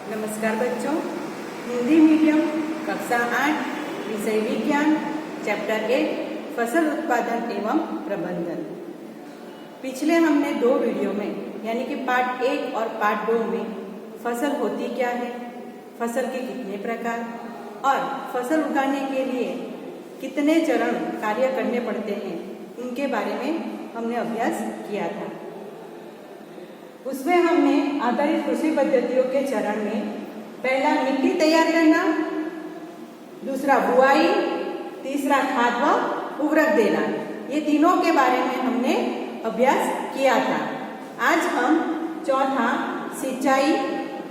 नमस्कार बच्चों, हिंदी मीडियम कक्षा 8 विषय विज्ञान चैप्टर 8 फसल उत्पादन एवं प्रबंधन। पिछले हमने दो वीडियो में यानी कि पार्ट 1 और पार्ट 2 में फसल होती क्या है, फसल के कितने प्रकार और फसल उगाने के लिए कितने चरण कार्य करने पड़ते हैं, इनके बारे में हमने अभ्यास किया था। उसमें हमने आधारित कृषि पद्धतियों के चरण में पहला मिट्टी तैयार करना, दूसरा बुआई, तीसरा खाद व उर्वरक देना, ये तीनों के बारे में हमने अभ्यास किया था। आज हम चौथा सिंचाई,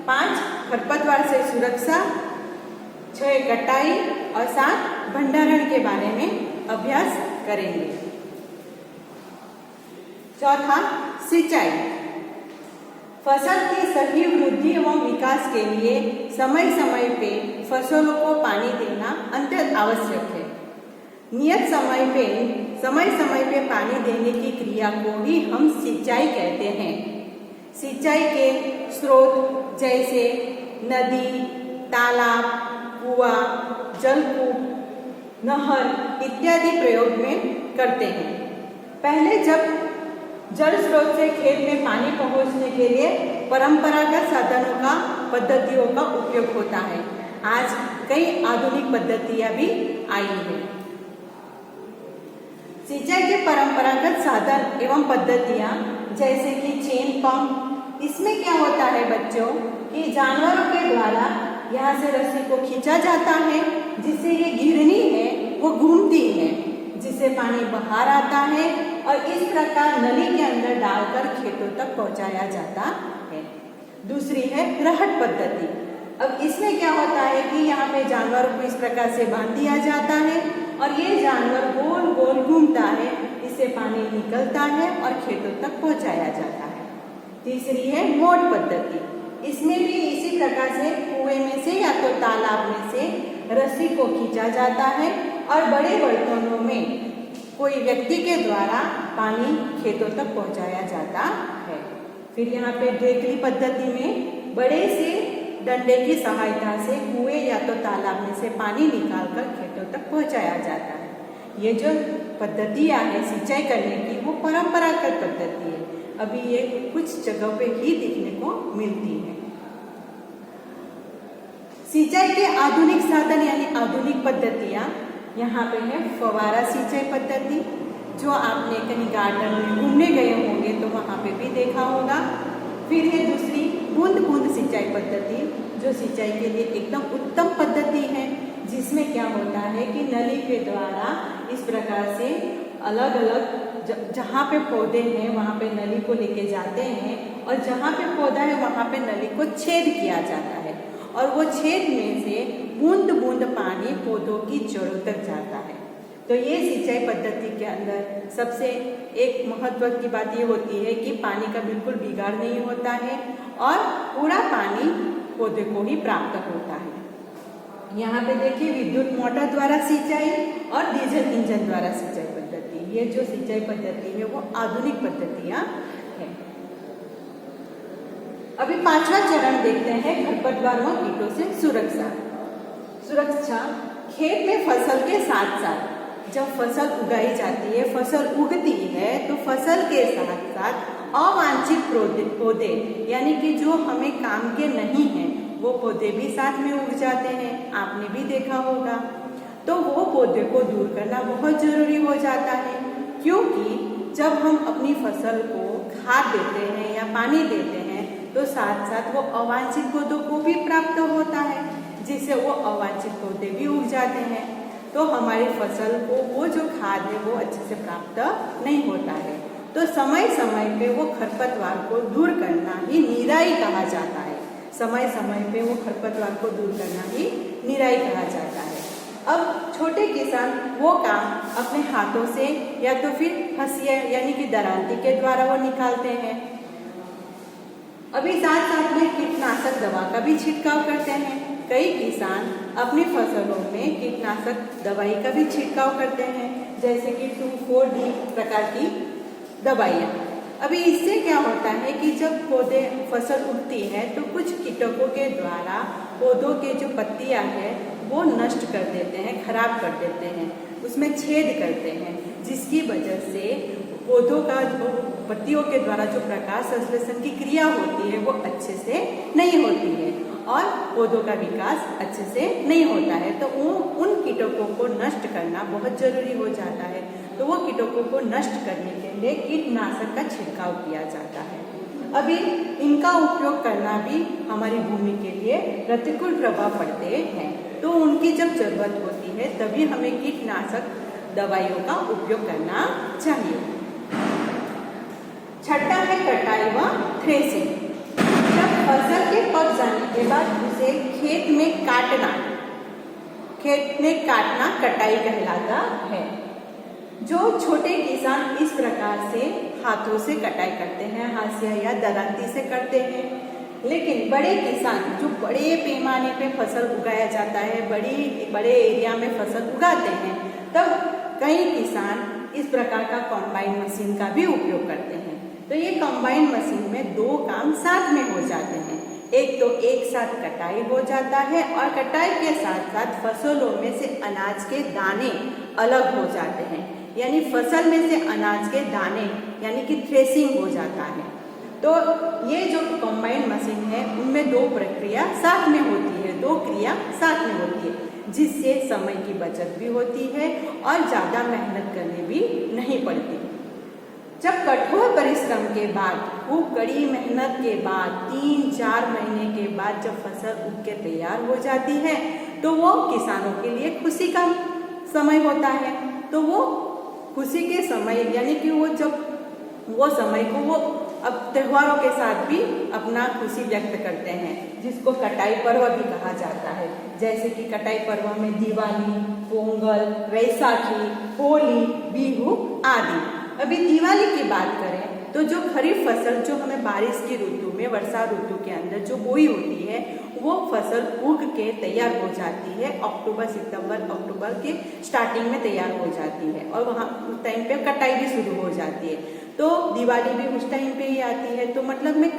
5 खरपतवार से सुरक्षा, 6 कटाई और 7 भंडारण के बारे में अभ्यास करेंगे। चौथा सिंचाई, फसल की सही वृद्धि एवं विकास के लिए समय समय पे फसलों को पानी देना अत्यंत आवश्यक है। नियत समय पे पानी देने की क्रिया को ही हम सिंचाई कहते हैं। सिंचाई के स्रोत जैसे नदी, तालाब, कुआं, जलकूप, नहर इत्यादि प्रयोग में करते हैं। पहले जब जल स्रोत से खेत में पानी पहुंचने के लिए परंपरागत साधनों का पद्धतियों का उपयोग होता है। आज कई आधुनिक पद्धतियां भी आई हैं। सिंचाई के परंपरागत साधन एवं पद्धतियां जैसे कि चेन पंप, इसमें क्या होता है बच्चों कि जानवरों के द्वारा यहाँ से रस्सी को खींचा जाता है, जिससे ये गिरनी है वो घूमती है, जिससे पानी बाहर आता है और इस प्रकार नली के अंदर डालकर खेतों तक पहुंचाया जाता है। दूसरी है रहट पद्धति। अब इसमें क्या होता है कि यहाँ पे जानवरों को इस प्रकार से बांध दिया जाता है और ये जानवर गोल गोल घूमता है, इससे पानी निकलता है और खेतों तक पहुंचाया जाता है। तीसरी है मोट पद्धति। इसमें भी इसी प्रकार से कुएं में से या तो तालाब में से रस्सी को खींचा जाता है और बड़े बर्तनों में कोई व्यक्ति के द्वारा पानी खेतों तक पहुंचाया जाता है। फिर यहाँ पे ढेकली पद्धति में बड़े से डंडे की सहायता से कुएं या तो तालाब में से पानी निकालकर खेतों तक पहुंचाया जाता है। ये जो पद्धतियाँ है सिंचाई करने की वो परंपरागत पद्धति है। अभी ये कुछ जगहों पे ही देखने को मिलती है। सिंचाई के आधुनिक साधन यानी आधुनिक पद्धतियाँ यहाँ पे है फव्वारा सिंचाई पद्धति, जो आपने कहीं गार्डन में घूमने गए होंगे तो वहाँ पे भी देखा होगा। फिर है दूसरी बूंद बूंद सिंचाई पद्धति, जो सिंचाई के लिए एकदम उत्तम पद्धति है, जिसमें क्या होता है कि नली के द्वारा इस प्रकार से अलग अलग जहाँ पे पौधे हैं वहाँ पे नली को लेके जाते हैं और जहाँ पे पौधा है वहाँ पे नली को छेद किया जाता है और वो छेद में से बूंद बूंद पानी पौधों की जड़ों तक जाता है। तो ये सिंचाई पद्धति के अंदर सबसे एक महत्व की बात ये होती है कि पानी का बिल्कुल बिगाड़ नहीं होता है और पूरा पानी पौधे को ही प्राप्त होता है। यहाँ पे देखिए विद्युत मोटर द्वारा सिंचाई और डीजल इंजन द्वारा सिंचाई पद्धति, ये जो सिंचाई पद्धति है वो आधुनिक पद्धतियाँ हैं। अभी 5वां चरण देखते हैं खरपतवार व कीटों से सुरक्षा। खेत में फसल के साथ साथ जब फसल उगाई जाती है, फसल उगती है तो फसल के साथ साथ अवांछित पौधे यानी कि जो हमें काम के नहीं हैं वो पौधे भी साथ में उग जाते हैं, आपने भी देखा होगा। तो वो पौधे को दूर करना बहुत जरूरी हो जाता है, क्योंकि जब हम अपनी फसल को खाद देते हैं या पानी देते हैं तो साथ साथ वो अवांछित पौधों को भी प्राप्त होता है, जिससे वो अवांछित पौधे भी उग जाते हैं। तो हमारी फसल को वो जो खाद है वो अच्छे से प्राप्त नहीं होता है। तो समय समय पे वो खरपतवार को दूर करना ही निराई कहा जाता है। समय समय पे वो खरपतवार को दूर करना ही निराई कहा जाता है। अब छोटे किसान वो काम अपने हाथों से या तो फिर हंसिया यानी कि दरांती के द्वारा वो निकालते हैं। अभी साथ साथ में कीटनाशक दवा का भी छिड़काव करते हैं। कई किसान अपनी फसलों में कीटनाशक दवाई का भी छिड़काव करते हैं, जैसे कि 2,4-D प्रकार की दवाइयाँ। अभी इससे क्या होता है कि जब पौधे फसल उगती है तो कुछ कीटकों के द्वारा पौधों के जो पत्तियां हैं वो नष्ट कर देते हैं, खराब कर देते हैं, उसमें छेद करते हैं, जिसकी वजह से पौधों का जो पत्तियों के द्वारा जो प्रकाश संश्लेषण की क्रिया होती है वो अच्छे से नहीं होती है और पौधों का विकास अच्छे से नहीं होता है। तो उन कीटकों को नष्ट करना बहुत जरूरी हो जाता है। तो वो कीटकों को नष्ट करने के लिए कीटनाशक का छिड़काव किया जाता है। अभी इनका उपयोग करना भी हमारी भूमि के लिए प्रतिकूल प्रभाव पड़ते हैं, तो उनकी जब जरूरत होती है तभी हमें कीटनाशक दवाइयों का उपयोग करना चाहिए। छठा है कटाई व थ्रेसिंग। जब फसल के पक जाने के बाद उसे खेत में काटना कटाई कहलाता है। जो छोटे किसान इस प्रकार से हाथों से कटाई करते हैं, हाथ से या दरांती से करते हैं, लेकिन बड़े किसान जो बड़े पैमाने पे फसल उगाया जाता है, बड़े एरिया में फसल उगाते हैं, तब कई किसान इस प्रकार का कॉम्बाइन मशीन का भी उपयोग करते हैं। तो ये कॉम्बाइन मशीन में दो काम साथ में हो जाते हैं। एक तो एक साथ कटाई हो जाता है और कटाई के साथ साथ फसलों में से अनाज के दाने अलग हो जाते हैं, यानी फसल में से अनाज के दाने यानी कि थ्रेसिंग हो जाता है। तो ये जो कॉम्बाइन मशीन है उनमें दो प्रक्रिया साथ में होती है, दो क्रिया साथ में होती है, जिससे समय की बचत भी होती है और ज़्यादा मेहनत करनी भी नहीं पड़ती। जब कठोर परिश्रम के बाद, खूब कड़ी मेहनत के बाद, 3-4 महीने के बाद जब फसल उग के तैयार हो जाती है तो वो किसानों के लिए खुशी का समय होता है। तो वो खुशी के समय यानी कि वो समय को वो अब त्योहारों के साथ भी अपना खुशी व्यक्त करते हैं, जिसको कटाई पर्व भी कहा जाता है। जैसे कि कटाई पर्व में दिवाली, पोंगल, वैसाखी, होली, बिहू आदि। अभी दिवाली की बात करें तो जो खरीफ फसल जो हमें बारिश की ऋतु में, वर्षा ऋतु के अंदर जो बोई होती है, वो फसल उग के तैयार हो जाती है। अक्टूबर के स्टार्टिंग में तैयार हो जाती है और वहाँ उस टाइम पे कटाई भी शुरू हो जाती है। तो दिवाली भी उस टाइम पे ही आती है। तो मतलब में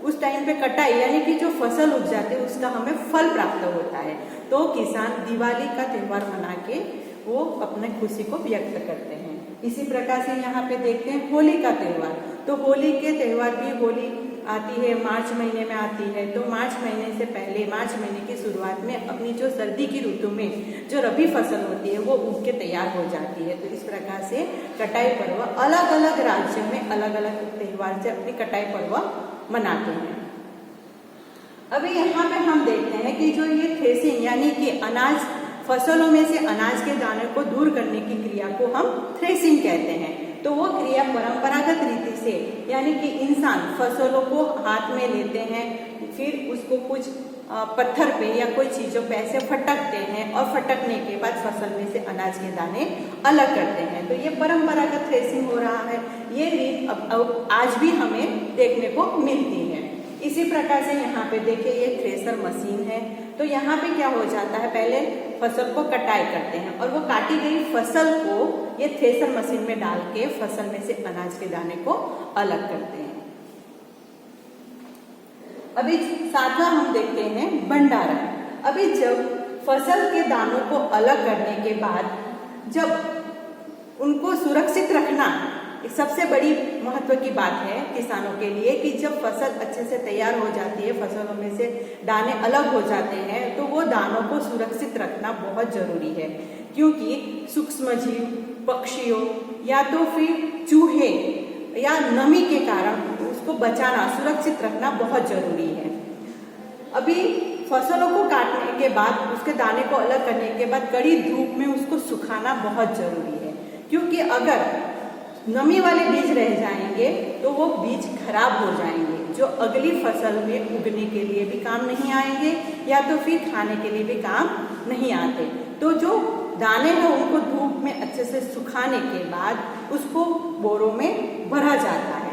उस टाइम पे कटाई यानी कि जो फसल उग जाती है उसका हमें फल प्राप्त होता है। तो किसान दिवाली का त्यौहार मना के वो अपने खुशी को व्यक्त करते हैं। इसी प्रकार से यहाँ पे देखते हैं होली का त्यौहार। तो होली के त्यौहार भी, होली आती है मार्च महीने में आती है। तो मार्च महीने से पहले, मार्च महीने की शुरुआत में अपनी जो सर्दी की ऋतु में जो रबी फसल होती है वो उग के तैयार हो जाती है। तो इस प्रकार से कटाई पर्व अलग अलग राज्यों में अलग अलग त्यौहार से अपनी कटाई पर्व मनाते हैं। अभी यहाँ पे हम देखते हैं कि जो ये थ्रेसिंग यानी कि अनाज, फसलों में से अनाज के दाने को दूर करने की क्रिया को हम थ्रेसिंग कहते हैं। तो वो क्रिया परंपरागत रीति से यानी कि इंसान फसलों को हाथ में लेते हैं, फिर उसको कुछ पत्थर पे या कोई चीज़ों पे ऐसे फटकते हैं और फटकने के बाद फसल में से अनाज के दाने अलग करते हैं। तो ये परंपरागत थ्रेसिंग हो रहा है। ये रीत अब आज भी हमें देखने को मिलती है। इसी प्रकार से यहाँ पे देखिए ये थ्रेसर मशीन है। तो यहाँ पे क्या हो जाता है, पहले फसल को कटाई करते हैं और वो काटी गई फसल को ये थ्रेसर मशीन में डाल के फसल में से अनाज के दाने को अलग करते हैं। अभी सातवां हम देखते हैं भंडारण। अभी जब फसल के दानों को अलग करने के बाद जब उनको सुरक्षित रखना सबसे बड़ी महत्व की बात है किसानों के लिए कि जब फसल अच्छे से तैयार हो जाती है, फसलों में से दाने अलग हो जाते हैं, तो वो दानों को सुरक्षित रखना बहुत जरूरी है। क्योंकि सूक्ष्मजीव, पक्षियों या तो फिर चूहे या नमी के कारण उसको बचाना, सुरक्षित रखना बहुत जरूरी है। अभी फसलों को काटने के बाद, उसके दाने को अलग करने के बाद कड़ी धूप में उसको सुखाना बहुत जरूरी है। क्योंकि अगर नमी वाले बीज रह जाएंगे तो वो बीज खराब हो जाएंगे, जो अगली फसल में उगने के लिए भी काम नहीं आएंगे या तो फिर खाने के लिए भी काम नहीं आते। तो जो दाने हैं उनको धूप में अच्छे से सुखाने के बाद उसको बोरों में भरा जाता है।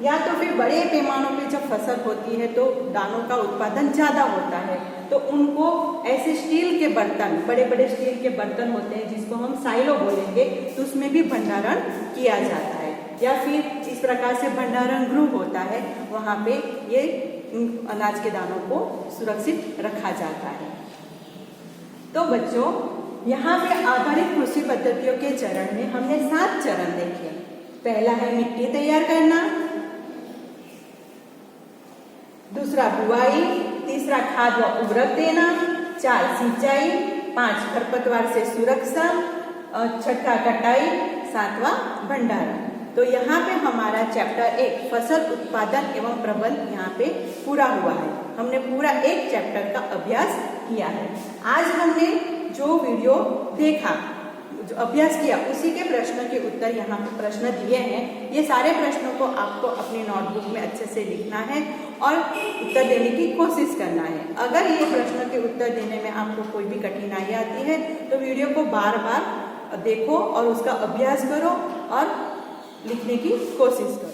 या तो फिर बड़े पैमानों पे जब फसल होती है तो दानों का उत्पादन ज़्यादा होता है, तो उनको ऐसे स्टील के बर्तन, बड़े बड़े स्टील के बर्तन होते हैं जिसको हम साइलो बोलेंगे, तो उसमें भी भंडारण किया जाता है। या फिर इस प्रकार से भंडारण गृह होता है, वहाँ पे ये अनाज के दानों को सुरक्षित रखा जाता है। तो बच्चों, यहाँ पे आधुनिक कृषि पद्धतियों के चरण में हमने 7 चरण देखे। पहला है मिट्टी तैयार करना, दूसरा बुआई, तीसरा खाद व उर्वरक देना, 4 सिंचाई, 5 खरपतवार से सुरक्षा, 6 कटाई, 7वां भंडारण। तो यहाँ पे हमारा चैप्टर 1 फसल उत्पादन एवं प्रबंध यहाँ पे पूरा हुआ है। हमने पूरा एक चैप्टर का अभ्यास किया है। आज हमने जो वीडियो देखा, जो अभ्यास किया, उसी के प्रश्न के उत्तर यहाँ पे प्रश्न दिए हैं। ये सारे प्रश्नों को आपको अपनी नोटबुक में अच्छे से लिखना है और उत्तर देने की कोशिश करना है। अगर ये प्रश्न के उत्तर देने में आपको कोई भी कठिनाई आती है तो वीडियो को बार बार देखो और उसका अभ्यास करो और लिखने की कोशिश करो।